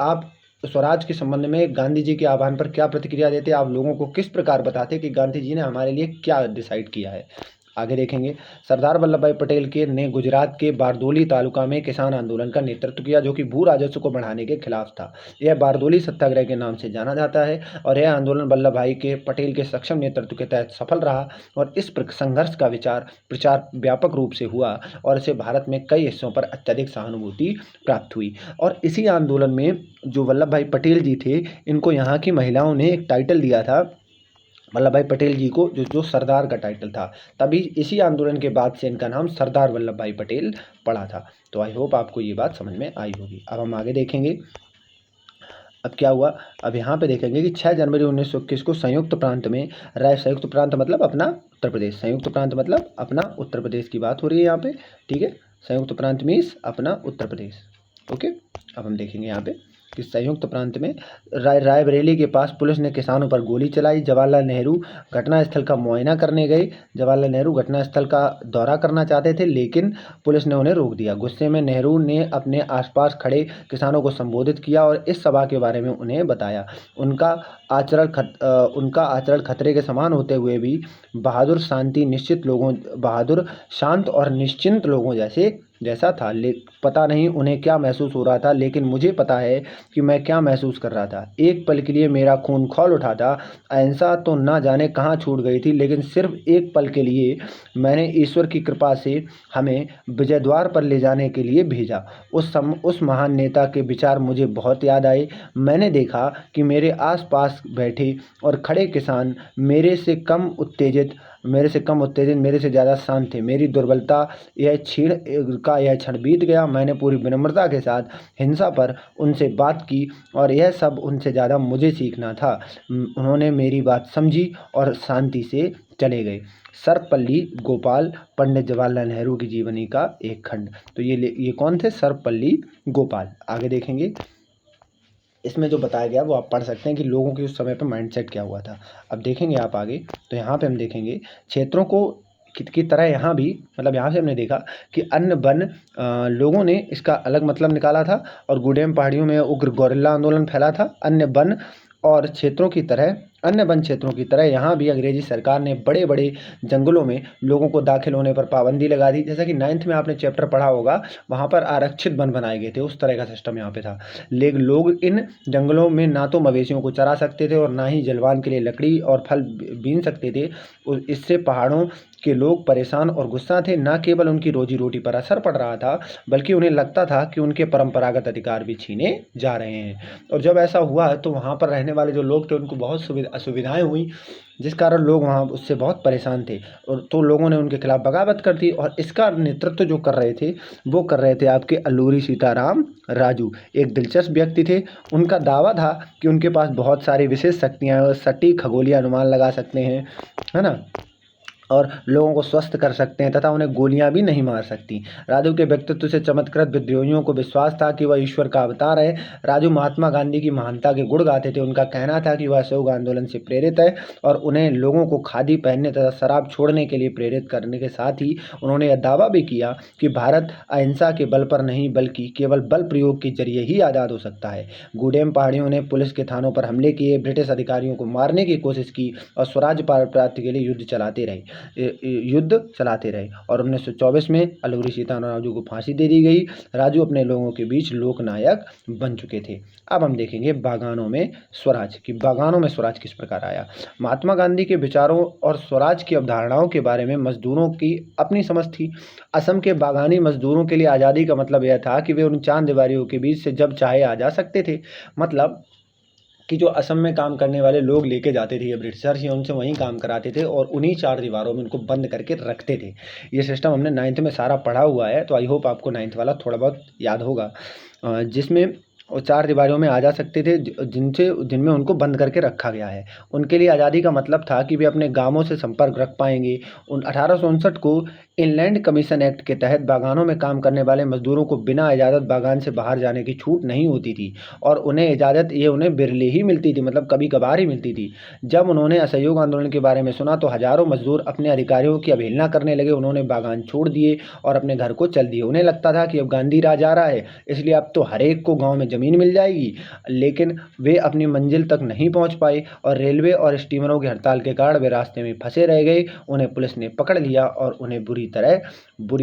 आप स्वराज के संबंध में गांधी जी के आह्वान पर क्या प्रतिक्रिया देते? आप लोगों को किस प्रकार बताते कि गांधी जी ने हमारे लिए क्या डिसाइड किया है? आगे देखेंगे। सरदार वल्लभ भाई पटेल ने गुजरात के बारदोली तालुका में किसान आंदोलन का नेतृत्व किया, जो कि भू राजस्व को बढ़ाने के खिलाफ था। यह बारदोली सत्याग्रह के नाम से जाना जाता है और यह आंदोलन वल्लभ भाई के पटेल के सक्षम नेतृत्व के तहत सफल रहा और इस संघर्ष का प्रचार व्यापक रूप से हुआ और इसे भारत में कई हिस्सों पर अत्यधिक सहानुभूति प्राप्त हुई। और इसी आंदोलन में जो वल्लभ भाई पटेल जी थे, इनको यहाँ की महिलाओं ने एक टाइटल दिया था वल्लभ भाई पटेल जी को, जो सरदार का टाइटल था। तभी इसी आंदोलन के बाद से इनका नाम सरदार वल्लभ भाई पटेल पड़ा था। तो आई होप आपको ये बात समझ में आई होगी। अब हम आगे देखेंगे। अब क्या हुआ, अब यहाँ पे देखेंगे कि 6 जनवरी 1921 को संयुक्त प्रांत मतलब अपना उत्तर प्रदेश, संयुक्त प्रांत मतलब अपना उत्तर प्रदेश की बात हो रही है यहाँ पे। ठीक है, संयुक्त प्रांत मीन्स अपना उत्तर प्रदेश। ओके, अब हम देखेंगे यहाँ पे कि संयुक्त प्रांत में रायबरेली के पास पुलिस ने किसानों पर गोली चलाई। जवाहरलाल नेहरू घटनास्थल का मुआयना करने गए। जवाहरलाल नेहरू घटनास्थल का दौरा करना चाहते थे, लेकिन पुलिस ने उन्हें रोक दिया। गुस्से में नेहरू ने अपने आसपास खड़े किसानों को संबोधित किया और इस सभा के बारे में उन्हें बताया। उनका आचरण खतरे के समान होते हुए भी बहादुर शांत और निश्चिंत लोगों जैसा था। पता नहीं उन्हें क्या महसूस हो रहा था, लेकिन मुझे पता है कि मैं क्या महसूस कर रहा था। एक पल के लिए मेरा खून खौल उठा था। अहिंसा तो ना जाने कहाँ छूट गई थी, लेकिन सिर्फ एक पल के लिए मैंने ईश्वर की कृपा से हमें विजय द्वार पर ले जाने के लिए भेजा। उस महान नेता के विचार मुझे बहुत याद आए। मैंने देखा कि मेरे आसपास बैठे और खड़े किसान मेरे से कम उत्तेजित, मेरे से ज़्यादा शांत थे। मेरी दुर्बलता यह क्षण बीत गया। मैंने पूरी विनम्रता के साथ हिंसा पर उनसे बात की और यह सब उनसे ज़्यादा मुझे सीखना था। उन्होंने मेरी बात समझी और शांति से चले गए। सर्वपल्ली गोपाल, पंडित जवाहरलाल नेहरू की जीवनी का एक खंड। तो ये कौन थे? सर्वपल्ली गोपाल। आगे देखेंगे, इसमें जो बताया गया वो आप पढ़ सकते हैं कि लोगों के उस समय पे माइंडसेट क्या हुआ था। अब देखेंगे आप आगे, तो यहाँ पे हम देखेंगे क्षेत्रों को की तरह यहाँ भी, मतलब यहाँ से हमने देखा कि अन्य वन लोगों ने इसका अलग मतलब निकाला था और गुडेम पहाड़ियों में उग्र गोरिल्ला आंदोलन फैला था। अन्य वन क्षेत्रों की तरह यहाँ भी अंग्रेजी सरकार ने बड़े बड़े जंगलों में लोगों को दाखिल होने पर पाबंदी लगा दी। जैसा कि 9th में आपने चैप्टर पढ़ा होगा, वहाँ पर आरक्षित वन बनाए गए थे, उस तरह का सिस्टम यहाँ पे था। लेकिन लोग इन जंगलों में ना तो मवेशियों को चरा सकते थे और ना ही जलवान के लिए लकड़ी और फल बीन सकते थे। इससे पहाड़ों के लोग परेशान और गुस्सा थे। न केवल उनकी रोजी रोटी पर असर पड़ रहा था, बल्कि उन्हें लगता था कि उनके परंपरागत अधिकार भी छीने जा रहे हैं। और जब ऐसा हुआ तो वहाँ पर रहने वाले जो लोग थे उनको बहुत असुविधाएं हुई, जिस कारण लोग वहाँ उससे बहुत परेशान थे। और तो लोगों ने उनके खिलाफ बगावत कर दी और इसका नेतृत्व जो कर रहे थे आपके अल्लूरी सीताराम राजू, एक दिलचस्प व्यक्ति थे। उनका दावा था कि उनके पास बहुत सारी विशेष शक्तियाँ हैं और सटीक खगोलीय अनुमान लगा सकते हैं, है ना, और लोगों को स्वस्थ कर सकते हैं तथा उन्हें गोलियां भी नहीं मार सकती। राजू के व्यक्तित्व से चमत्कृत विद्रोहियों को विश्वास था कि वह ईश्वर का अवतार है। राजू महात्मा गांधी की महानता के गुण गाते थे। उनका कहना था कि वह असहयोग आंदोलन से प्रेरित है और उन्हें लोगों को खादी पहनने तथा शराब छोड़ने के लिए प्रेरित करने के साथ ही उन्होंने यह दावा भी किया कि भारत अहिंसा के बल पर नहीं बल्कि केवल बल प्रयोग के जरिए ही आज़ाद हो सकता है। गुडेम पहाड़ियों ने पुलिस के थानों पर हमले किए, ब्रिटिश अधिकारियों को मारने की कोशिश की और स्वराज प्राप्ति के लिए युद्ध चलाते रहे और 1924 में अल्लूरी सीताराम राजू को फांसी दे दी गई। राजू अपने लोगों के बीच लोकनायक बन चुके थे। अब हम देखेंगे बागानों में स्वराज किस प्रकार आया। महात्मा गांधी के विचारों और स्वराज की अवधारणाओं के बारे में मजदूरों की अपनी समझ थी। असम के बागानी मजदूरों के लिए आज़ादी का मतलब यह था कि वे उन चार दीवारों के बीच से जब चाहे आ जा सकते थे। मतलब कि जो असम में काम करने वाले लोग लेके जाते थे, ये ब्रिटिशर्स या उनसे वहीं काम कराते थे और उन्हीं चार दीवारों में उनको बंद करके रखते थे। ये सिस्टम हमने 9th में सारा पढ़ा हुआ है, तो आई होप आपको 9th वाला थोड़ा बहुत याद होगा, जिसमें वो चार दीवारों में आ जा सकते थे जिनमें उनको बंद करके रखा गया है। उनके लिए आज़ादी का मतलब था कि वे अपने गांवों से संपर्क रख पाएंगे। 1859 को इनलैंड कमीशन एक्ट के तहत बागानों में काम करने वाले मजदूरों को बिना इजाज़त बागान से बाहर जाने की छूट नहीं होती थी और उन्हें बिरले ही मिलती थी, मतलब कभी कभार ही मिलती थी। जब उन्होंने असहयोग आंदोलन के बारे में सुना तो हजारों मजदूर अपने अधिकारियों की अवहेलना करने लगे। उन्होंने बागान छोड़ दिए और अपने घर को चल दिए। उन्हें लगता था कि अब गांधी राज आ रहा है, इसलिए अब तो हर एक को गाँव में ज़मीन मिल जाएगी। लेकिन वे अपनी मंजिल तक नहीं पहुंच पाए और रेलवे और स्टीमरों की हड़ताल के कारण वे रास्ते में फंसे रह गए। उन्हें पुलिस ने पकड़ लिया और उन्हें बुरी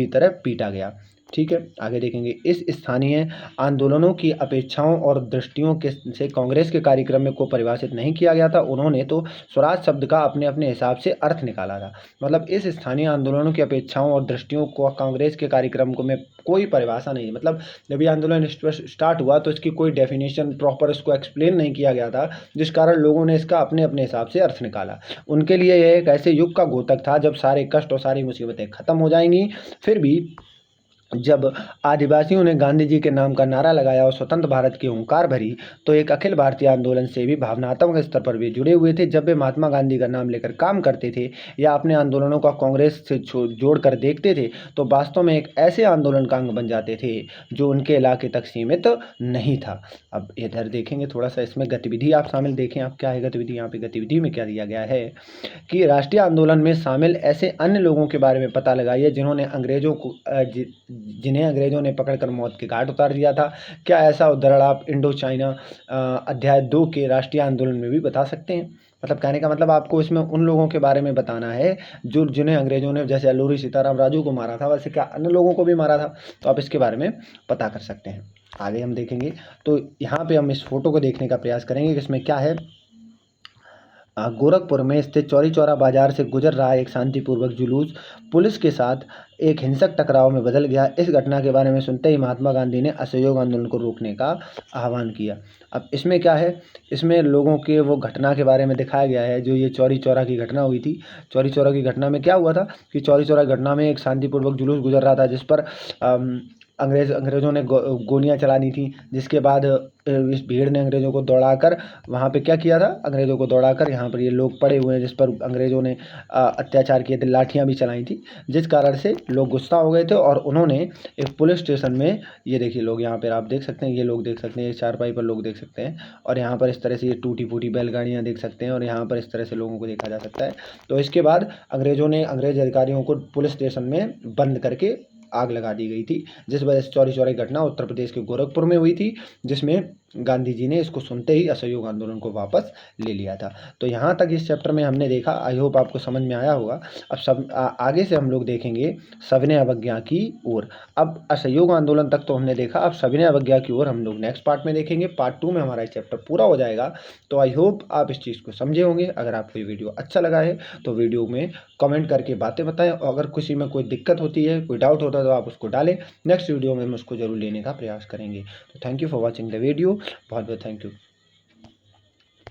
तरह पीटा गया। ठीक है, आगे देखेंगे। इस स्थानीय आंदोलनों की अपेक्षाओं और दृष्टियों से कांग्रेस के कार्यक्रम को परिभाषित नहीं किया गया था। उन्होंने तो स्वराज शब्द का अपने अपने हिसाब से अर्थ निकाला था। मतलब इस स्थानीय आंदोलनों की अपेक्षाओं और दृष्टियों को कांग्रेस के कार्यक्रम को में कोई परिभाषा नहीं, मतलब जब ये आंदोलन स्टार्ट हुआ तो इसकी कोई डेफिनेशन प्रॉपर इसको एक्सप्लेन नहीं किया गया था, जिस कारण लोगों ने इसका अपने अपने हिसाब से अर्थ निकाला। उनके लिए यह एक ऐसे युग का घोतक था जब सारे कष्ट और सारी मुसीबतें खत्म हो जाएंगी। फिर भी जब आदिवासियों ने गांधी जी के नाम का नारा लगाया और स्वतंत्र भारत की हुंकार भरी, तो एक अखिल भारतीय आंदोलन से भी भावनात्मक स्तर पर भी जुड़े हुए थे। जब वे महात्मा गांधी का नाम लेकर काम करते थे या अपने आंदोलनों का कांग्रेस से जोड़कर देखते थे, तो वास्तव में एक ऐसे आंदोलन का अंग बन जाते थे जो उनके इलाके तक सीमित नहीं था। अब इधर देखेंगे थोड़ा सा, इसमें गतिविधि आप शामिल देखें, आप क्या है गतिविधि, यहाँ पे गतिविधि में क्या दिया गया है कि राष्ट्रीय आंदोलन में शामिल ऐसे अन्य लोगों के बारे में पता लगाइए जिन्होंने जिन्हें अंग्रेजों ने पकड़कर मौत के घाट उतार दिया था। क्या ऐसा उदाहरण आप इंडो चाइना अध्याय 2 के राष्ट्रीय आंदोलन में भी बता सकते हैं? मतलब कहने का मतलब आपको इसमें उन लोगों के बारे में बताना है जिन्हें अंग्रेजों ने, जैसे अल्लूरी सीताराम राजू को मारा था, वैसे क्या अन्य लोगों को भी मारा था, तो आप इसके बारे में पता कर सकते हैं। आगे हम देखेंगे, तो यहाँ पे हम इस फोटो को देखने का प्रयास करेंगे कि इसमें क्या है। गोरखपुर में स्थित चौरी चौरा बाजार से गुजर रहा एक शांतिपूर्वक जुलूस पुलिस के साथ एक हिंसक टकराव में बदल गया। इस घटना के बारे में सुनते ही महात्मा गांधी ने असहयोग आंदोलन को रोकने का आह्वान किया। अब इसमें क्या है, इसमें लोगों के वो घटना के बारे में दिखाया गया है जो ये चौरी चौरा की घटना हुई थी। चौरी चौरा की घटना में क्या हुआ था कि चौरी चौरा घटना में एक शांतिपूर्वक जुलूस गुजर रहा था जिस पर अंग्रेज़ों ने गोलियां चलानी थी, जिसके बाद इस भीड़ ने अंग्रेज़ों को दौड़ाकर वहाँ पे क्या किया था, अंग्रेज़ों को दौड़ाकर यहाँ पर ये लोग पड़े हुए हैं जिस पर अंग्रेज़ों ने अत्याचार किए थे, लाठियाँ भी चलाई थी, जिस कारण से लोग गुस्सा हो गए थे और उन्होंने एक पुलिस स्टेशन में, ये देखिए लोग यहाँ पर आप देख सकते हैं, ये लोग देख सकते हैं, ये चारपाई पर लोग देख सकते हैं और यहाँ पर इस तरह से ये टूटी फूटी बैलगाड़ियाँ देख सकते हैं और यहाँ पर इस तरह से लोगों को देखा जा सकता है। तो इसके बाद अंग्रेज़ अधिकारियों को पुलिस स्टेशन में बंद करके आग लगा दी गई थी, जिस वजह से चौरी चौरा की घटना उत्तर प्रदेश के गोरखपुर में हुई थी, जिसमें गांधी जी ने इसको सुनते ही असहयोग आंदोलन को वापस ले लिया था। तो यहाँ तक इस चैप्टर में हमने देखा, आई होप आपको समझ में आया होगा। अब आगे से हम लोग देखेंगे सविनय अवज्ञा की ओर। अब असहयोग आंदोलन तक तो हमने देखा, अब सविनय अवज्ञा की ओर हम लोग नेक्स्ट पार्ट में देखेंगे। पार्ट 2 में हमारा चैप्टर पूरा हो जाएगा। तो आई होप आप इस चीज़ को समझे होंगे। अगर आपको ये वीडियो अच्छा लगा है तो वीडियो में कमेंट करके बातें बताएं और अगर किसी में कोई दिक्कत होती है, कोई डाउट होता है तो आप उसको डालें। नेक्स्ट वीडियो में हम उसको जरूर लेने का प्रयास करेंगे। तो thank you for watching the video. बहुत बहुत थैंक यू।